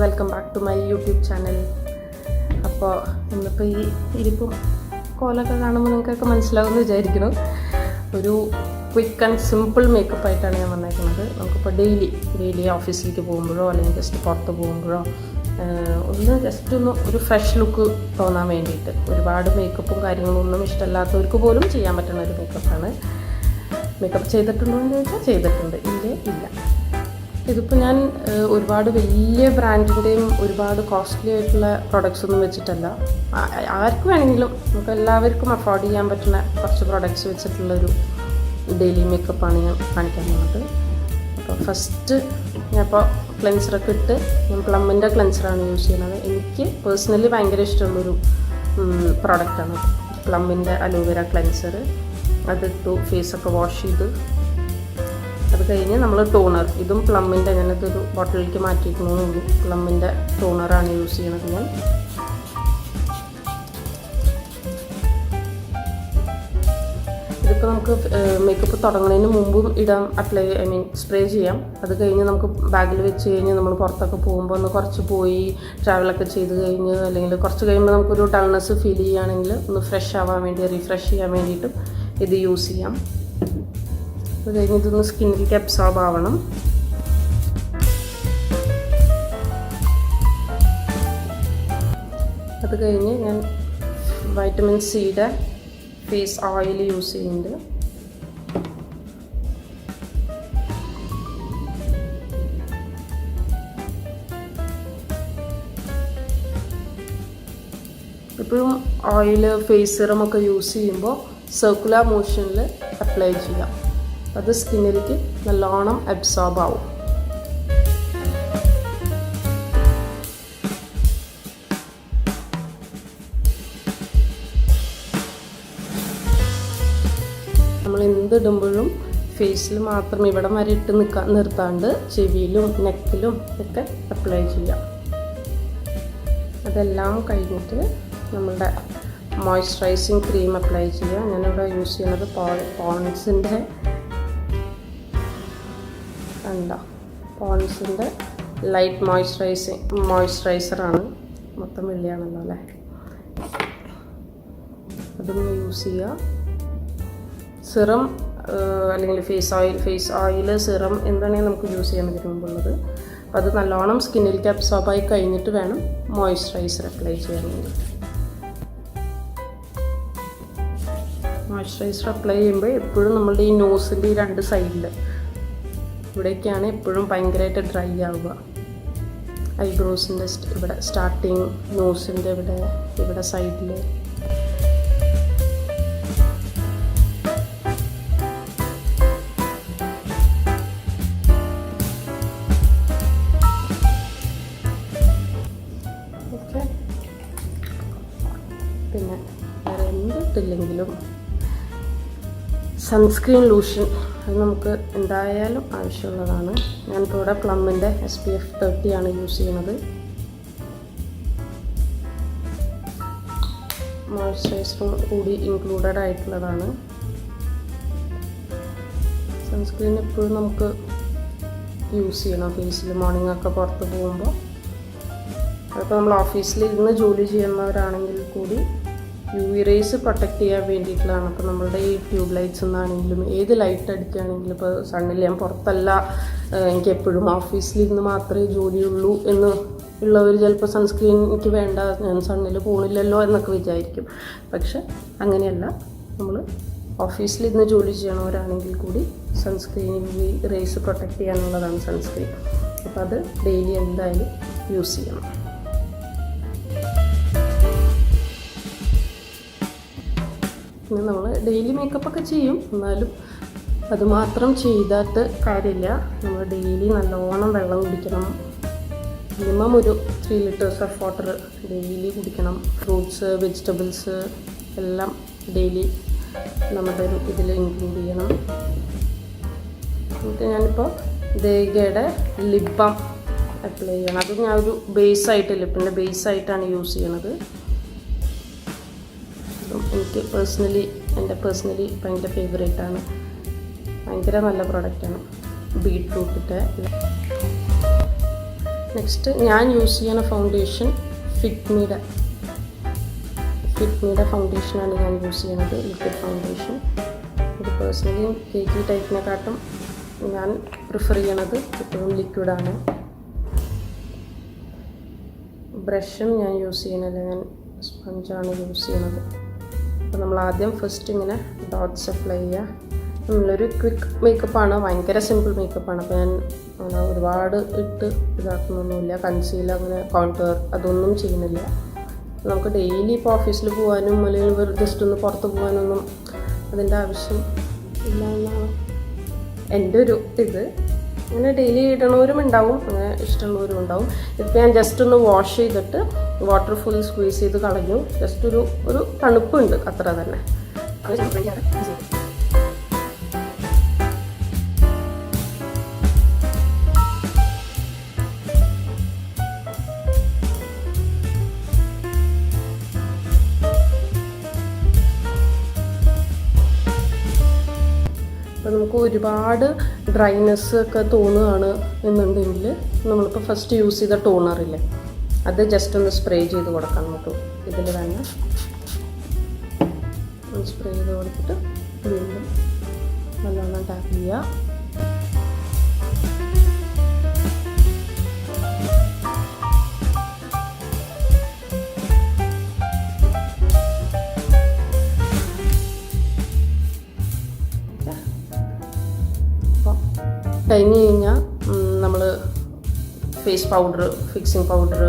Welcome back to my YouTube channel. അപ്പോൾ ഇന്നിപ്പോൾ ഈ ഇരിപ്പും കോലൊക്കെ കാണുമ്പോൾ നിങ്ങൾക്കൊക്കെ മനസ്സിലാവുമെന്ന് വിചാരിക്കുന്നു. ഒരു ക്വിക്ക് ആൻഡ് സിമ്പിൾ മേക്കപ്പ് ആയിട്ടാണ് ഞാൻ വന്നേക്കുന്നത്. നമുക്കിപ്പോൾ ഡെയിലി ഓഫീസിലേക്ക് പോകുമ്പോഴോ അല്ലെങ്കിൽ ജസ്റ്റ് പുറത്ത് പോകുമ്പോഴോ ജസ്റ്റ് ഒരു ഫ്രഷ് ലുക്ക് തോന്നാൻ വേണ്ടിയിട്ട് ഒരുപാട് മേക്കപ്പും കാര്യങ്ങളും ഒന്നും ഇഷ്ടമല്ലാത്തവർക്ക് പോലും ചെയ്യാൻ പറ്റുന്ന ഒരു മേക്കപ്പാണ്. മേക്കപ്പ് ചെയ്തിട്ടുണ്ടോ എന്ന് ചോദിച്ചാൽ ചെയ്തിട്ടുണ്ട്, ഇല്ല. ഇതിപ്പോൾ ഞാൻ ഒരുപാട് വലിയ ബ്രാൻഡിൻ്റെയും ഒരുപാട് കോസ്റ്റ്ലി ആയിട്ടുള്ള പ്രൊഡക്ട്സ് ഒന്നും വെച്ചിട്ടല്ല, ആർക്ക് വേണമെങ്കിലും നമുക്ക് എല്ലാവർക്കും അഫോർഡ് ചെയ്യാൻ പറ്റുന്ന കുറച്ച് പ്രൊഡക്ട്സ് വെച്ചിട്ടുള്ളൊരു ഡെയിലി മേക്കപ്പാണ് ഞാൻ കാണിക്കാൻ പോകുന്നത്. അപ്പോൾ ഫസ്റ്റ് ഞാനിപ്പോൾ ക്ലെൻസറൊക്കെ ഇട്ട് ഞാൻ പ്ലമ്മിൻ്റെ ക്ലെൻസറാണ് യൂസ് ചെയ്യുന്നത്. എനിക്ക് പേഴ്സണലി ഭയങ്കര ഇഷ്ടമുള്ളൊരു പ്രോഡക്റ്റാണ് പ്ലമ്മിൻ്റെ അലോവേര ക്ലെൻസർ. അതിട്ടു ഫേസൊക്കെ വാഷ് ചെയ്ത് അത് കഴിഞ്ഞ് നമ്മൾ ടോണർ, ഇതും പ്ലമ്മിൻ്റെ, ഞാനതൊരു ബോട്ടിലേക്ക് മാറ്റിയിരിക്കണമെന്നുള്ളൂ. പ്ലമ്മിൻ്റെ ടോണറാണ് യൂസ് ചെയ്യണത് ഞാൻ. ഇതിപ്പോൾ നമുക്ക് മേക്കപ്പ് തുടങ്ങുന്നതിന് മുമ്പും ഇടാം, സ്പ്രേ ചെയ്യാം. അത് കഴിഞ്ഞ് നമുക്ക് ബാഗിൽ വെച്ച് കഴിഞ്ഞ് നമ്മൾ പുറത്തൊക്കെ പോകുമ്പോൾ ഒന്ന് കുറച്ച് പോയി ട്രാവലൊക്കെ ചെയ്ത് കഴിഞ്ഞ് അല്ലെങ്കിൽ കുറച്ച് കഴിയുമ്പോൾ നമുക്കൊരു ഡൾനെസ് ഫീൽ ചെയ്യുകയാണെങ്കിൽ ഒന്ന് ഫ്രഷ് ആവാൻ വേണ്ടി, റീഫ്രഷ് ചെയ്യാൻ വേണ്ടിയിട്ടും ഇത് യൂസ് ചെയ്യാം. അത് കഴിഞ്ഞ് ഇതൊന്ന് സ്കിന്നിലേക്ക് അബ്സോർബ് ആവണം. അത് കഴിഞ്ഞ് ഞാൻ വൈറ്റമിൻ സിയുടെ ഫേസ് ഓയിൽ യൂസ് ചെയ്യുന്നുണ്ട്. എപ്പോഴും ഓയിൽ, ഫേസ് സിറം ഒക്കെ യൂസ് ചെയ്യുമ്പോൾ സർക്കുലർ മോഷനിൽ അപ്ലൈ ചെയ്യാം. അത് സ്കിന്നിലേക്ക് നല്ലോണം അബ്സോർബ് ആവും. നമ്മൾ എന്തിടുമ്പോഴും ഫേസിൽ മാത്രം ഇവിടം വരെ ഇട്ട് നിർത്താണ്ട് ചെവിയിലും നെക്കിലും ഒക്കെ അപ്ലൈ ചെയ്യാം. അതെല്ലാം കഴിഞ്ഞിട്ട് നമ്മളുടെ മോയ്സ്ചറൈസിങ് ക്രീം അപ്ലൈ ചെയ്യുക. ഞാനിവിടെ യൂസ് ചെയ്യുന്നത് പോൺസിൻ്റെ ലൈറ്റ് മോയ്സ്ചറൈസറാണ്. മൊത്തം വെള്ളിയാണല്ലോ അല്ലേ. അതൊന്ന് യൂസ് ചെയ്യുക. സിറം അല്ലെങ്കിൽ ഫേസ് ഓയിൽ, സിറം എന്താണെങ്കിൽ നമുക്ക് യൂസ് ചെയ്യാൻ ഇതിന് മുമ്പുള്ളത്. അപ്പോൾ അത് നല്ലോണം സ്കിന്നിലേക്ക് അബ്സോർബായി കഴിഞ്ഞിട്ട് വേണം മോയ്സ്ചറൈസർ അപ്ലൈ ചെയ്യാൻ വേണ്ടിയിട്ട്. മോയ്സ്ചറൈസർ അപ്ലൈ ചെയ്യുമ്പോൾ എപ്പോഴും നമ്മളുടെ ഈ നോസിൻ്റെ ഈ രണ്ട് സൈഡിൽ ഇവിടേക്കാണ് എപ്പോഴും ഭയങ്കരമായിട്ട് ഡ്രൈ ആവുക. ഐബ്രോസിൻ്റെ ഇവിടെ സ്റ്റാർട്ടിങ്, നോസിൻ്റെ ഇവിടെ സൈഡിൽ. ഓക്കെ, പിന്നെ വേറെ എന്തിട്ടില്ലെങ്കിലും സൺസ്ക്രീൻ ലൂഷൻ അത് നമുക്ക് എന്തായാലും ആവശ്യമുള്ളതാണ്. ഞാനിപ്പോൾ ഇവിടെ പ്ലമ്മിൻ്റെ SPF 30 ആണ് യൂസ് ചെയ്യുന്നത്. മോയ്സ്ചറൈസറും കൂടി ഇൻക്ലൂഡഡ് ആയിട്ടുള്ളതാണ്. സൺസ്ക്രീൻ എപ്പോഴും നമുക്ക് യൂസ് ചെയ്യണം ഫേസിൽ. മോർണിംഗ് ഒക്കെ പുറത്ത് പോകുമ്പോൾ, അതിപ്പോൾ നമ്മൾ ഓഫീസിൽ ഇരുന്ന് ജോലി ചെയ്യുന്നവരാണെങ്കിൽ കൂടി UV റേസ് പ്രൊട്ടക്റ്റ് ചെയ്യാൻ വേണ്ടിയിട്ടുള്ളതാണ്. അപ്പോൾ നമ്മളുടെ ഈ ട്യൂബ് ലൈറ്റ്സ് എന്നാണെങ്കിലും ഏത് ലൈറ്റ് അടിക്കുകയാണെങ്കിലും, ഇപ്പോൾ സണ്ണിൽ ഞാൻ പുറത്തല്ല, എനിക്ക് എപ്പോഴും ഓഫീസിലിരുന്ന് മാത്രമേ ജോലിയുള്ളൂ എന്ന് ഉള്ളവർ ചിലപ്പോൾ സൺസ്ക്രീൻ എനിക്ക് വേണ്ട, ഞാൻ സണ്ണിൽ പോകണില്ലല്ലോ എന്നൊക്കെ വിചാരിക്കും. പക്ഷെ അങ്ങനെയല്ല, നമ്മൾ ഓഫീസിലിരുന്ന് ജോലി ചെയ്യണവരാണെങ്കിൽ കൂടി സൺസ്ക്രീൻ UV റേസ് പ്രൊട്ടക്റ്റ് ചെയ്യാനുള്ളതാണ് സൺസ്ക്രീൻ. അപ്പോൾ അത് ഡെയിലി എന്തായാലും യൂസ് ചെയ്യണം. പിന്നെ നമ്മൾ ഡെയിലി മേക്കപ്പൊക്കെ ചെയ്യും, എന്നാലും അതുമാത്രം ചെയ്തിട്ട് കാര്യമില്ല. നമ്മൾ ഡെയിലി നല്ലോണം വെള്ളം കുടിക്കണം. മിനിമം ഒരു 3 liters ഓഫ് വാട്ടർ ഡെയിലി കുടിക്കണം. ഫ്രൂട്ട്സ്, വെജിറ്റബിൾസ് എല്ലാം ഡെയിലി നമ്മുടെ ഇതിൽ ഇൻക്ലൂഡ് ചെയ്യണം. എന്നിട്ട് ഞാനിപ്പോൾ ദേഗയുടെ ലിപ് ബാം അപ്ലൈ ചെയ്യണം. അത് ഞാൻ ഒരു ബേസായിട്ട്, ലിപ്പിൻ്റെ ബേസായിട്ടാണ് യൂസ് ചെയ്യണത്. എനിക്ക് എൻ്റെ പേഴ്സണലി ഭയങ്കര ഫേവറേറ്റാണ്. ഭയങ്കര നല്ല പ്രോഡക്റ്റാണ്. ബീട്രൂട്ടിൻ്റെ നെക്സ്റ്റ് ഞാൻ യൂസ് ചെയ്യുന്ന ഫൗണ്ടേഷൻ ഫിറ്റ്മിയുടെ ഫൗണ്ടേഷനാണ് ഞാൻ യൂസ് ചെയ്യുന്നത്, ലിക്വിഡ് ഫൗണ്ടേഷൻ. ഇത് പേഴ്സണലി കേക്കി ടൈപ്പിനെക്കാട്ടും ഞാൻ പ്രിഫർ ചെയ്യണത് എപ്പോഴും ലിക്വിഡാണ്. ബ്രഷും ഞാൻ യൂസ് ചെയ്യുന്നില്ല, ഞാൻ സ്പഞ്ചാണ് യൂസ് ചെയ്യുന്നത്. അപ്പോൾ നമ്മൾ ആദ്യം ഫസ്റ്റ് ഇങ്ങനെ ഡോട്ട്സ് അപ്ലൈ ചെയ്യുക. നമ്മളൊരു ക്വിക്ക് മേക്കപ്പാണ്, ഭയങ്കര സിമ്പിൾ മേക്കപ്പാണ്. അപ്പോൾ ഞാൻ അങ്ങനെ ഒരുപാട് ഇട്ട് ഇതാക്കുന്നൊന്നുമില്ല. കൺസീലർ അങ്ങനെ കോൺടൂർ അതൊന്നും ചെയ്യുന്നില്ല. നമുക്ക് ഡെയിലി ഇപ്പോൾ ഓഫീസിൽ പോകാനും അല്ലെങ്കിൽ ജസ്റ്റ് ഒന്ന് പുറത്ത് പോകാനൊന്നും അതിൻ്റെ ആവശ്യം ഇല്ല എന്നാണ് എൻ്റെ ഒരു ഇത്. അങ്ങനെ ഡെയിലി ഇടണവരും ഉണ്ടാവും, അങ്ങനെ ഇഷ്ടമുള്ളവരും ഉണ്ടാവും. ഇപ്പോൾ ഞാൻ ജസ്റ്റ് ഒന്ന് വാഷ് ചെയ്തിട്ട് വാട്ടർ ഫുൾ സ്ക്വീസ് ചെയ്ത് കളഞ്ഞു. ജസ്റ്റ് ഒരു തണുപ്പുണ്ട്, അത്ര തന്നെ. അപ്പോൾ നമുക്ക് ഒരുപാട് ഡ്രൈനെസ് ഒക്കെ തോന്നുകയാണ് എന്നുണ്ടെങ്കിൽ നമ്മളിപ്പോൾ ഫസ്റ്റ് യൂസ് ചെയ്ത ടോണറില്ലേ, അത് ജസ്റ്റ് ഒന്ന് സ്പ്രേ ചെയ്ത് കൊടുക്കാം. നമുക്ക് ഇതിൽ തന്നെ സ്പ്രേ ചെയ്ത് കൊടുത്തിട്ട് വീണ്ടും നല്ലോണം ടാപ്പ് ചെയ്യുക. കഴിഞ്ഞ് കഴിഞ്ഞാൽ നമ്മൾ ഫേസ് പൗഡർ, ഫിക്സിങ് പൗഡർ,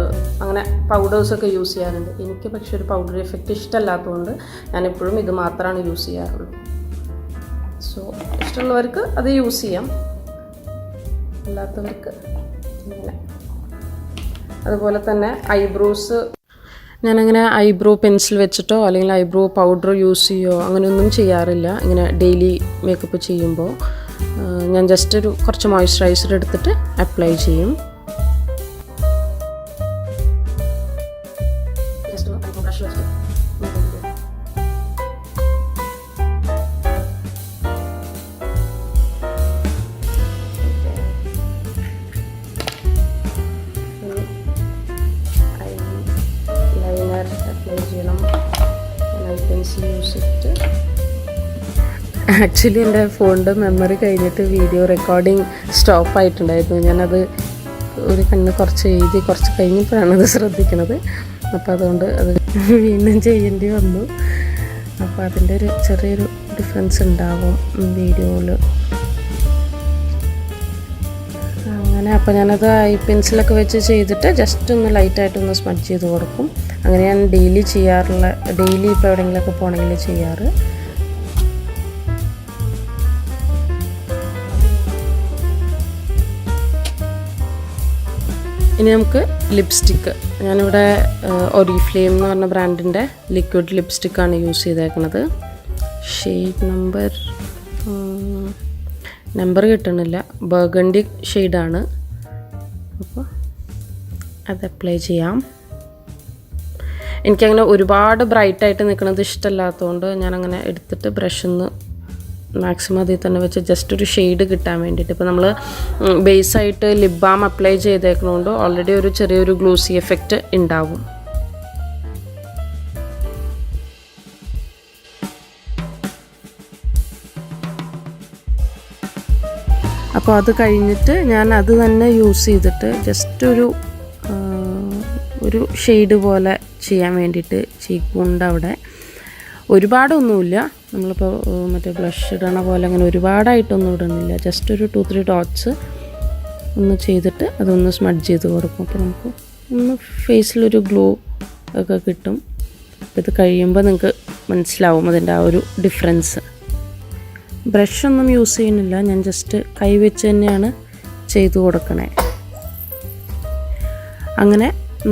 അങ്ങനെ പൗഡേഴ്സൊക്കെ യൂസ് ചെയ്യാറുണ്ട്. എനിക്ക് പക്ഷേ ഒരു പൗഡർ എഫക്റ്റ് ഇഷ്ടമല്ലാത്തതുകൊണ്ട് ഞാനെപ്പോഴും ഇത് മാത്രമാണ് യൂസ് ചെയ്യാറുള്ളൂ. സോ ഇഷ്ടമുള്ളവർക്ക് അത് യൂസ് ചെയ്യാം, അല്ലാത്തവർക്ക് ഇങ്ങനെ. അതുപോലെ തന്നെ ഐബ്രോസ് ഞാനങ്ങനെ ഐബ്രോ പെൻസിൽ വെച്ചിട്ടോ അല്ലെങ്കിൽ ഐബ്രോ പൗഡർ യൂസ് ചെയ്യുകയോ അങ്ങനെയൊന്നും ചെയ്യാറില്ല. ഇങ്ങനെ ഡെയിലി മേക്കപ്പ് ചെയ്യുമ്പോൾ ഞാൻ ജസ്റ്റ് കുറച്ച് മോയ്സ്ചറൈസർ എടുത്തിട്ട് അപ്ലൈ ചെയ്യും. ലൈനർ അപ്ലൈ ചെയ്യണം. പെൻസിൽ യൂസ് ചെയ്തിട്ട് ആക്ച്വലി എൻ്റെ ഫോണിൻ്റെ മെമ്മറി കഴിഞ്ഞിട്ട് വീഡിയോ റെക്കോർഡിങ് സ്റ്റോപ്പ് ആയിട്ടുണ്ടായിരുന്നു. ഞാനത് ഒരു കണ്ണ് കുറച്ച് എഴുതി കുറച്ച് കഴിഞ്ഞപ്പോഴാണ് അത് ശ്രദ്ധിക്കണത്. അപ്പോൾ അതുകൊണ്ട് അത് വീണ്ടും ചെയ്യേണ്ടി വന്നു. അപ്പോൾ അതിൻ്റെ ഒരു ചെറിയൊരു ഡിഫറൻസ് ഉണ്ടാവും വീഡിയോയിൽ. അങ്ങനെ അപ്പോൾ ഞാനത് ഐ പെൻസിലൊക്കെ വെച്ച് ചെയ്തിട്ട് ജസ്റ്റ് ഒന്ന് ലൈറ്റായിട്ടൊന്ന് സ്മഡ്ജ് ചെയ്ത് കൊടുക്കും. അങ്ങനെ ഞാൻ ഡെയിലി ഇപ്പോൾ എവിടെയെങ്കിലുമൊക്കെ പോകണമെങ്കിൽ ചെയ്യാറ്. ഇനി നമുക്ക് ലിപ്സ്റ്റിക്ക്. ഞാനിവിടെ ഒറിഫ്ലെയിം എന്ന് പറഞ്ഞ ബ്രാൻഡിൻ്റെ ലിക്വിഡ് ലിപ്സ്റ്റിക്കാണ് യൂസ് ചെയ്തേക്കുന്നത്. ഷെയ്ഡ് നമ്പർ കിട്ടണില്ല, ബർഗണ്ടി ഷെയ്ഡാണ്. അപ്പോൾ അത് അപ്ലൈ ചെയ്യാം. എനിക്കങ്ങനെ ഒരുപാട് ബ്രൈറ്റായിട്ട് നിൽക്കുന്നത് ഇഷ്ടമല്ലാത്തതുകൊണ്ട് ഞാനങ്ങനെ എടുത്തിട്ട് ബ്രഷൊന്ന് മാക്സിമം അതിൽ തന്നെ വെച്ച് ജസ്റ്റ് ഒരു ഷെയ്ഡ് കിട്ടാൻ വേണ്ടിയിട്ട്. ഇപ്പോൾ നമ്മൾ ബേസായിട്ട് ലിപ് ബാം അപ്ലൈ ചെയ്തേക്കുന്നതുകൊണ്ട് ഓൾറെഡി ഒരു ചെറിയൊരു ഗ്ലോസി എഫക്റ്റ് ഉണ്ടാവും. അപ്പോൾ അത് കഴിഞ്ഞിട്ട് ഞാൻ അത് തന്നെ യൂസ് ചെയ്തിട്ട് ജസ്റ്റ് ഒരു ഷെയ്ഡ് പോലെ ചെയ്യാൻ വേണ്ടിയിട്ട് ചീക്കുണ്ട് അവിടെ. ഒരുപാടൊന്നുമില്ല, നമ്മളിപ്പോൾ മറ്റേ ബ്ലഷ് ഇടണ പോലെ അങ്ങനെ ഒരുപാടായിട്ടൊന്നും ഇടുന്നില്ല. ജസ്റ്റ് ഒരു 2-3 ഡോട്ട്സ് ഒന്ന് ചെയ്തിട്ട് അതൊന്ന് സ്മഡ്ജ് ചെയ്ത് കൊടുക്കും. അപ്പോൾ നമുക്ക് ഒന്ന് ഫേസിലൊരു ഗ്ലോ ഒക്കെ കിട്ടും. അപ്പോൾ ഇത് കഴിയുമ്പോൾ നിങ്ങൾക്ക് മനസ്സിലാവും അതിൻ്റെ ആ ഒരു ഡിഫറൻസ്. ബ്രഷൊന്നും യൂസ് ചെയ്യുന്നില്ല, ഞാൻ ജസ്റ്റ് കൈ വെച്ച് തന്നെയാണ് ചെയ്തു കൊടുക്കണേ. അങ്ങനെ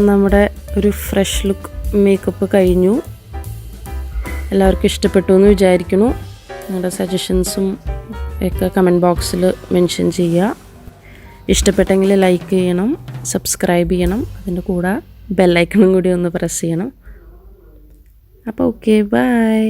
നമ്മുടെ ഒരു ഫ്രഷ് ലുക്ക് മേക്കപ്പ് കഴിഞ്ഞു. എല്ലാവർക്കും ഇഷ്ടപ്പെട്ടു എന്ന് വിചാരിക്കുന്നു. നിങ്ങളുടെ സജഷൻസും ഒക്കെ കമൻറ്റ് ബോക്സിൽ മെൻഷൻ ചെയ്യുക. ഇഷ്ടപ്പെട്ടെങ്കിൽ ലൈക്ക് ചെയ്യണം, സബ്സ്ക്രൈബ് ചെയ്യണം, അതിൻ്റെ കൂടെ ബെല്ലൈക്കണും കൂടി ഒന്ന് പ്രസ് ചെയ്യണം. അപ്പോൾ ഓക്കെ, ബൈ.